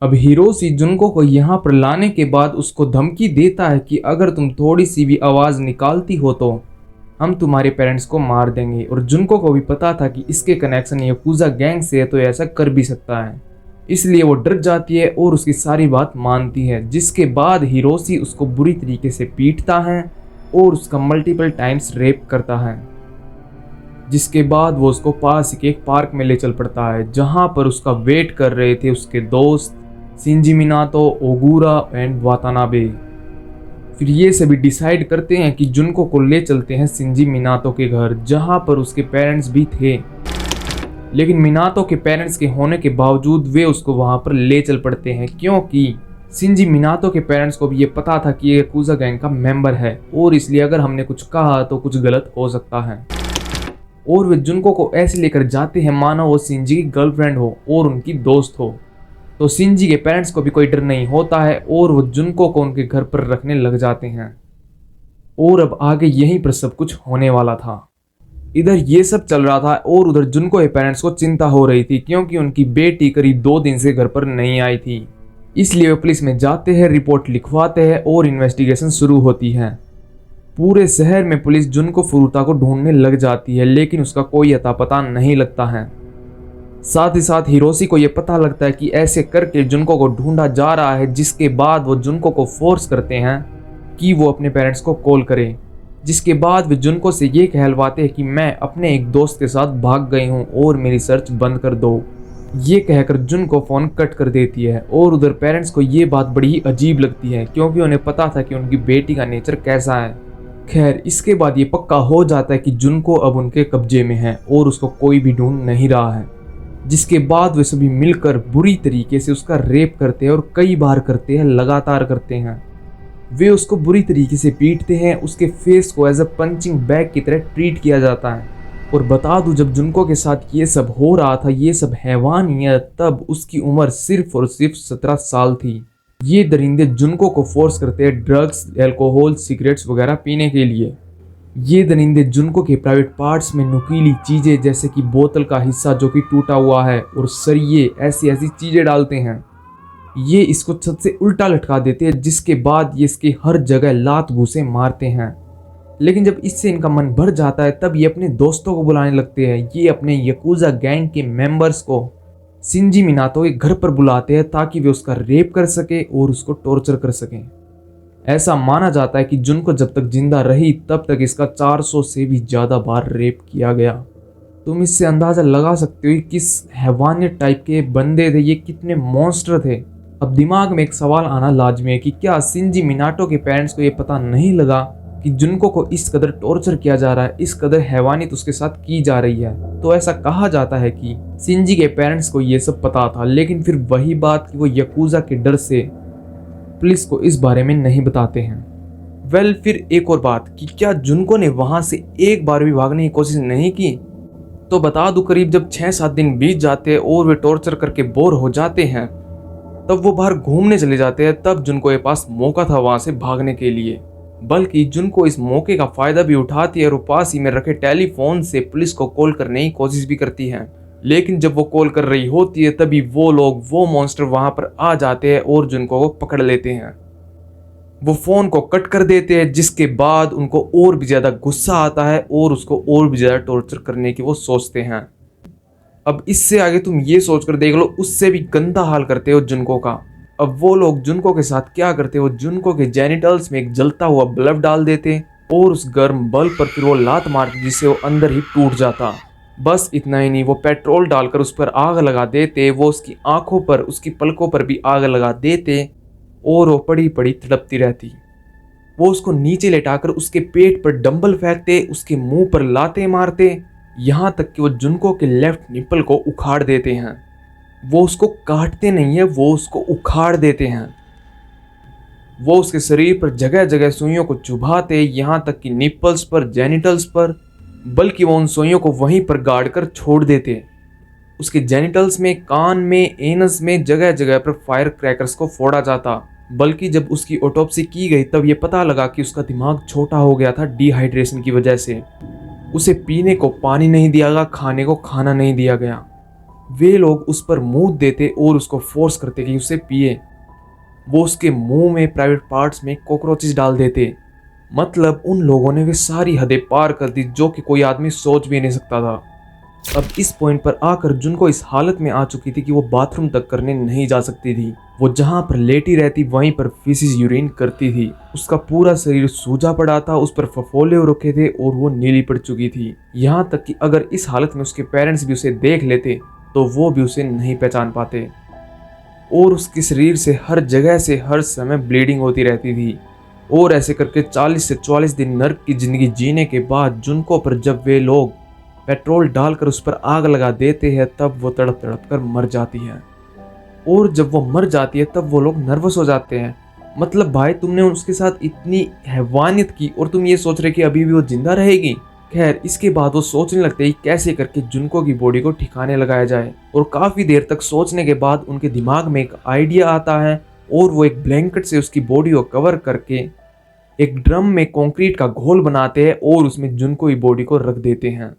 अब हिरोशी जुनको को यहाँ पर लाने के बाद उसको धमकी देता है कि अगर तुम थोड़ी सी भी आवाज़ निकालती हो तो हम तुम्हारे पेरेंट्स को मार देंगे। और जुनको को भी पता था कि इसके कनेक्शन याकुजा गैंग से है तो ऐसा कर भी सकता है, इसलिए वो डर जाती है और उसकी सारी बात मानती है। जिसके बाद हिरोशी उसको बुरी तरीके से पीटता है और उसका मल्टीपल टाइम्स रेप करता है। जिसके बाद वो उसको पास के एक पार्क में ले चल पड़ता है, जहाँ पर उसका वेट कर रहे थे उसके दोस्त शिंजी मिनातो, ओगुरा एंड वातानाबे। फिर ये सभी डिसाइड करते हैं कि जुनको को ले चलते हैं शिंजी मिनातो के घर, जहाँ पर उसके पेरेंट्स भी थे। लेकिन मिनातो के पेरेंट्स के होने के बावजूद वे उसको वहाँ पर ले चल पड़ते हैं, क्योंकि शिंजी मिनातो के पेरेंट्स को भी ये पता था कि ये याकुजा गैंग का मेंबर है और इसलिए अगर हमने कुछ कहा तो कुछ गलत हो सकता है। और वे जुनको को ऐसे लेकर जाते हैं मानो वो शिंजी की गर्लफ्रेंड हो और उनकी दोस्त हो। तो शिंजी के पेरेंट्स को भी कोई डर नहीं होता है और वो जुनको को उनके घर पर रखने लग जाते हैं। और अब आगे यहीं पर सब कुछ होने वाला था। इधर ये सब चल रहा था और उधर जुनको के पेरेंट्स को चिंता हो रही थी, क्योंकि उनकी बेटी करीब 2 दिन से घर पर नहीं आई थी। इसलिए वे पुलिस में जाते हैं, रिपोर्ट लिखवाते हैं और इन्वेस्टिगेशन शुरू होती है। पूरे शहर में पुलिस जुनको फुरुता को ढूंढने लग जाती है, लेकिन उसका कोई अता पता नहीं लगता है। साथ ही साथ हिरोशी को यह पता लगता है कि ऐसे करके जुनको को ढूंढा जा रहा है। जिसके बाद वो जुनको को फोर्स करते हैं कि वो अपने पेरेंट्स को कॉल करे। जिसके बाद वे जुनको से ये कहलवाते हैं कि मैं अपने एक दोस्त के साथ भाग गई हूँ और मेरी सर्च बंद कर दो। ये कहकर जुनको फ़ोन कट कर देती है। और उधर पेरेंट्स को ये बात बड़ी ही अजीब लगती है, क्योंकि उन्हें पता था कि उनकी बेटी का नेचर कैसा है। खैर, इसके बाद ये पक्का हो जाता है कि जुनको अब उनके कब्जे में है और उसको कोई भी ढूंढ नहीं रहा है। जिसके बाद वे सभी मिलकर बुरी तरीके से उसका रेप करते हैं और कई बार करते हैं, लगातार करते हैं। वे उसको बुरी तरीके से पीटते हैं, उसके फेस को एज अ पंचिंग बैग की तरह ट्रीट किया जाता है। और बता दूं, जब जुनको के साथ ये सब हो रहा था, ये सब हैवानियत, तब उसकी उम्र सिर्फ और सिर्फ 17 साल थी। ये दरिंदे जुनको को फोर्स करते हैं ड्रग्स, अल्कोहल, सिगरेट्स वगैरह पीने के लिए। ये दरिंदे जुनको के प्राइवेट पार्ट्स में नुकीली चीज़ें जैसे कि बोतल का हिस्सा जो कि टूटा हुआ है और सरिये, ऐसी ऐसी चीज़ें डालते हैं। ये इसको छत से उल्टा लटका देते हैं, जिसके बाद ये इसके हर जगह लात घूंसे मारते हैं। लेकिन जब इससे इनका मन भर जाता है तब ये अपने दोस्तों को बुलाने लगते हैं। ये अपने याकुजा गैंग के मेंबर्स को शिंजी मिनातो के घर पर बुलाते हैं ताकि वे उसका रेप कर सके और उसको टॉर्चर कर सकें। ऐसा माना जाता है कि जुनको जब तक जिंदा रही तब तक इसका 400 से भी ज़्यादा बार रेप किया गया। तुम इससे अंदाज़ा लगा सकते हो कि किस हैवानियत टाइप के बंदे थे, ये कितने मॉन्स्टर थे। अब दिमाग में एक सवाल आना लाजमी है कि क्या शिंजी मिनातो के पेरेंट्स को ये पता नहीं लगा कि जुनको को इस कदर टॉर्चर किया जा रहा है, इस कदर हैवानियत उसके साथ की जा रही है। तो ऐसा कहा जाता है कि शिंजी के पेरेंट्स को ये सब पता था, लेकिन फिर वही बात कि वो याकुजा के डर से पुलिस को इस बारे में नहीं बताते हैं। फिर एक और बात कि क्या जुनको ने वहां से एक बार भी भागने की कोशिश नहीं की? तो बता दूं, करीब जब 6-7 दिन बीत जाते हैं और वे टॉर्चर करके बोर हो जाते हैं, तब वो बाहर घूमने चले जाते हैं। तब जुनको के पास मौका था वहां से भागने के लिए, बल्कि जुनको इस मौके का फायदा भी उठाती है और पास ही में रखे टेलीफोन से पुलिस को कॉल करने की कोशिश भी करती है। लेकिन जब वो कॉल कर रही होती है तभी वो लोग, वो मॉन्स्टर वहां पर आ जाते हैं और जुनको को पकड़ लेते हैं। वो फोन को कट कर देते हैं, जिसके बाद उनको और भी ज्यादा गुस्सा आता है और उसको और भी ज्यादा टॉर्चर करने की वो सोचते हैं। अब इससे आगे तुम ये सोचकर देख लो, उससे भी गंदा हाल करते हो जुनको का। अब वो लोग जुनको के साथ क्या करते, वो जुनको के जेनिटल्स में एक जलता हुआ बल्ब डाल देते और उस गर्म बल्ब पर फिर वो लात मारते, जिससे वो अंदर ही टूट जाता। बस इतना ही नहीं, वो पेट्रोल डालकर उस पर आग लगा देते, वो उसकी आंखों पर, उसकी पलकों पर भी आग लगा देते और वो पड़ी पड़ी तड़पती रहती। वो उसको नीचे लेटाकर उसके पेट पर डंबल फेंकते, उसके मुंह पर लाते मारते, यहाँ तक कि वो जुनको के लेफ्ट निपल को उखाड़ देते हैं। वो उसको काटते नहीं है, वो उसको उखाड़ देते हैं। वो उसके शरीर पर जगह जगह सुइयों को चुभाते, यहाँ तक कि निपल्स पर, जेनिटल्स पर, बल्कि वो उन सुइयों को वहीं पर गाड़ कर छोड़ देते। उसके जेनिटल्स में, कान में, एनस में जगह जगह पर फायर क्रैकर्स को फोड़ा जाता। बल्कि जब उसकी ऑटोप्सी की गई तब ये पता लगा कि उसका दिमाग छोटा हो गया था डिहाइड्रेशन की वजह से। उसे पीने को पानी नहीं दिया गया, खाने को खाना नहीं दिया गया। वे लोग उस पर मुंह देते और उसको फोर्स करते कि उसे पिए। वो उसके मुंह में प्राइवेट पार्ट्स में कॉकरोचेस डाल देते। मतलब उन लोगों ने वे सारी हदें पार कर दी जो कि कोई आदमी सोच भी नहीं सकता था। अब इस पॉइंट पर आकर जुनको इस हालत में आ चुकी थी कि वो बाथरूम तक करने नहीं जा सकती थी। वो जहां पर लेटी रहती वहीं पर फीसिस यूरिन करती थी। उसका पूरा शरीर सूजा पड़ा था, उस पर फफोले हो रखे थे और वो नीली पड़ चुकी थी। यहाँ तक कि अगर इस हालत में उसके पेरेंट्स भी उसे देख लेते तो वो भी उसे नहीं पहचान पाते। और उसके शरीर से हर जगह से हर समय ब्लीडिंग होती रहती थी। और ऐसे करके 40 से 44 दिन नर्क की जिंदगी जीने के बाद जुनको पर जब वे लोग पेट्रोल डालकर उस पर आग लगा देते हैं तब वो तड़प तड़प कर मर जाती है। और जब वो मर जाती है तब वो लोग नर्वस हो जाते हैं। मतलब भाई तुमने उसके साथ इतनी हैवानियत की और तुम ये सोच रहे कि अभी भी वो जिंदा रहेगी। खैर इसके बाद वो सोचने लगते हैं कैसे करके जुनको की बॉडी को ठिकाने लगाया जाए। और काफी देर तक सोचने के बाद उनके दिमाग में एक आइडिया आता है और वो एक ब्लैंकेट से उसकी बॉडी को कवर करके एक ड्रम में कंक्रीट का घोल बनाते हैं और उसमें जुनको की बॉडी को रख देते हैं।